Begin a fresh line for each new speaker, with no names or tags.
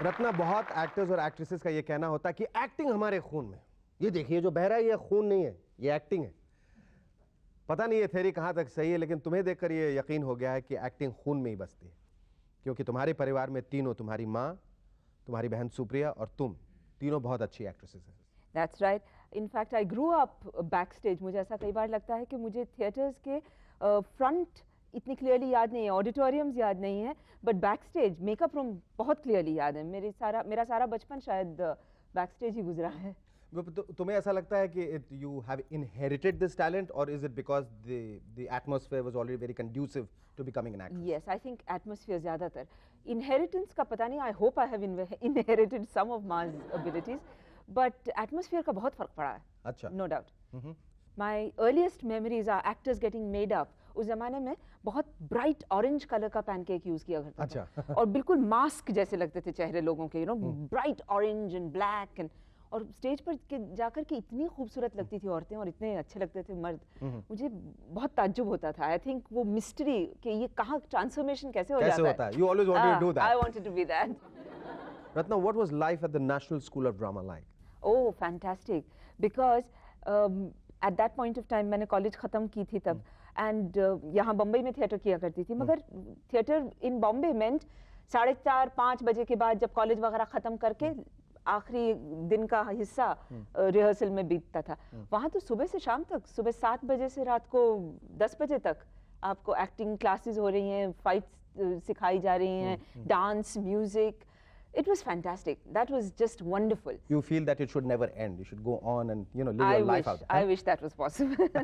रत्ना, बहुत एक्टर्स और एक्ट्रेसेस का ये कहना होता है कि एक्टिंग हमारे खून में। ये देखिए जो बह रहा है ये खून नहीं है, ये एक्टिंग है। पता नहीं ये थ्योरी कहाँ तक सही है, लेकिन तुम्हें देखकर ये यकीन हो गया है कि एक्टिंग खून में ही बसती है, क्योंकि तुम्हारे परिवार में तीनों, तुम्हारी माँ, तुम्हारी बहन सुप्रिया और तुम तीनों बहुत अच्छी एक्ट्रेसेस हैं।
That's right. In fact, I grew up backstage. मुझे ऐसा कई बार लगता है कि मुझे थिएटर्स के फ्रंट इतनी क्लियरली याद नहीं है, ऑडिटोरियम्स याद नहीं है, बट बैकस्टेज मेकअप रूम बहुत क्लियरली याद है। मेरा सारा बचपन शायद बैकस्टेज ही गुजरा है।
तुम्हें ऐसा लगता है कि you have inherited this talent, or is it because the atmosphere was already very conducive to becoming an actress?
Yes, I think atmosphere ज़्यादातर। Inheritance का पता नहीं, I hope I have inherited some of Ma's abilities, but atmosphere का बहुत फर्क पड़ा है।
अच्छा।
No doubt. My earliest memories are actors getting made up. उस जमाने में बहुत ब्राइट ऑरेंज कलर का पैनकेक यूज किया करता था और बिल्कुल मास्क जैसे लगते थे चेहरे लोगों के, bright orange and black and, और स्टेज पर जाकर के इतनी खूबसूरत लगती थी औरतें और इतने अच्छे लगते थे मर्द। मुझे बहुत ताज्जुब होता था। आई थिंक वो मिस्ट्री कि ये कहाँ ट्रांसफॉर्मेशन कैसे होता है।
You always wanted to do that.
I wanted to be that.
Ratna, what was life at the National School of Drama like?
Oh, fantastic. Because at that point of time मैंने college ख़त्म की थी तब, and यहाँ बम्बई में theatre किया करती थी, मगर थिएटर इन बॉम्बे मेंट 4:30-5 बजे के बाद जब कॉलेज वगैरह ख़त्म करके आखिरी दिन का हिस्सा रिहर्सल में बीतता था। वहाँ तो सुबह से शाम तक, सुबह 7 बजे से रात को 10 बजे तक आपको एक्टिंग क्लासेस हो रही हैं, फाइट्स सिखाई जा रही हैं, dance, music. It was fantastic. That was just wonderful.
You feel that it should never end. You should go on and live your life out.
I wish that was possible.